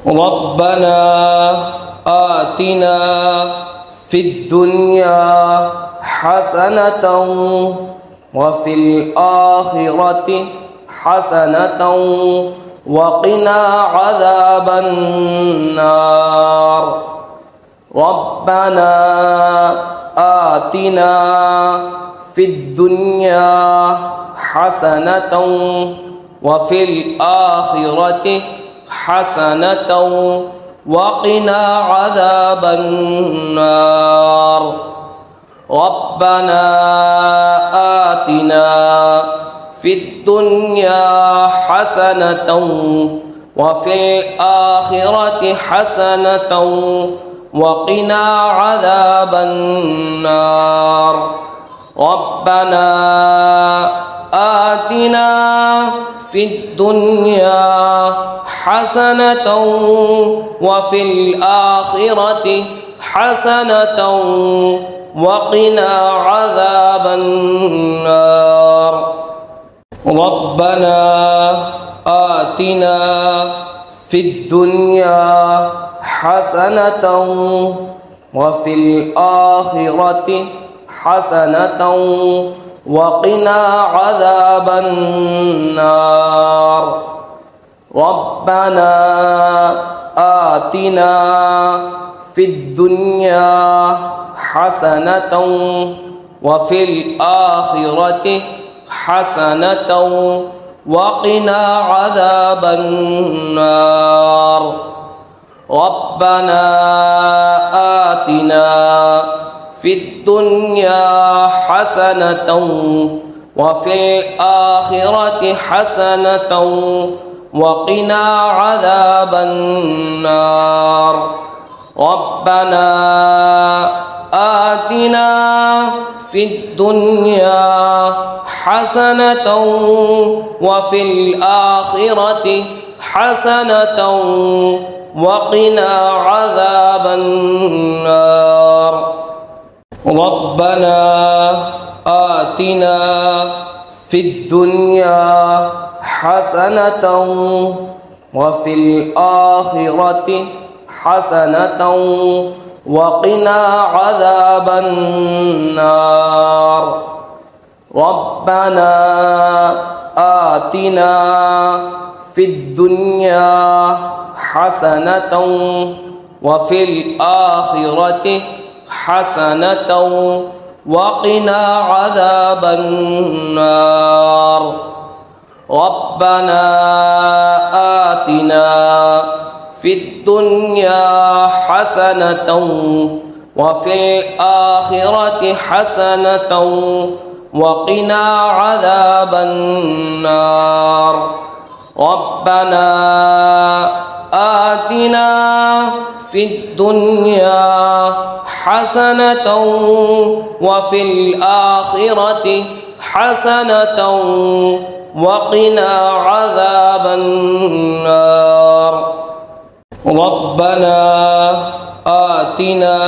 ربنا آتنا في الدنيا حسنة وفي الآخرة حسنة وقنا عذاب النار. ربنا آتنا في الدنيا حسنة وفي الآخرة حسنة وقنا عذاب النار. ربنا آتنا في الدنيا حسنة وفي الآخرة حسنة وقنا عذاب النار. ربنا آتنا في الدنيا حسنة وفي الآخرة حسنة وقنا عذاب النار. ربنا آتنا في الدنيا حسنة وفي الآخرة حسنة وقنا عذاب النار. ربنا آتنا في الدنيا حسنة وفي الآخرة حسنة وقنا عذاب النار. ربنا آتنا في الدنيا حسنة وفي الآخرة حسنة وقنا عذاب النار. ربنا آتنا في الدنيا حسنة وفي الآخرة حسنة وقنا عذاب النار. ربنا آتنا في الدنيا حسنة وفي الآخرة حسنة وقنا عذاب النار. ربنا آتنا في الدنيا حسنة وفي الآخرة حسنة وقنا عذاب النار. ربنا آتنا في الدنيا حسنة وفي الآخرة حسنة وقنا عذاب النار. ربنا آتنا في الدنيا حسنة وفي الآخرة حسنة وقنا عذاب النار. ربنا آتنا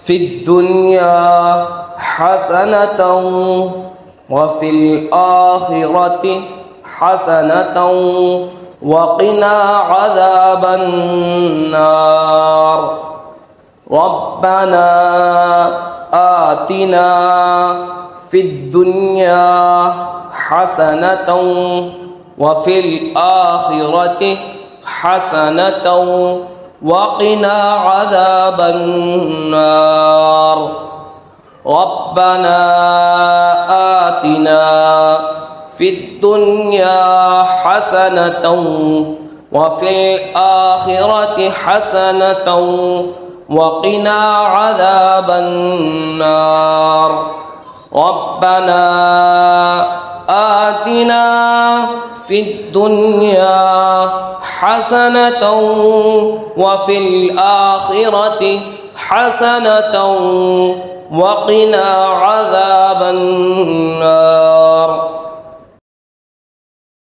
في الدنيا حسنة وفي الآخرة حسنة وقنا عذاب النار. ربنا آتنا في الدنيا حسنة وفي الآخرة حسنة وقنا عذاب النار. ربنا آتنا في الدنيا حسنة وفي الآخرة حسنة وقنا عذاب النار. ربنا آتنا في الدنيا حسنة وفي الآخرة حسنة وقنا عذاب النار.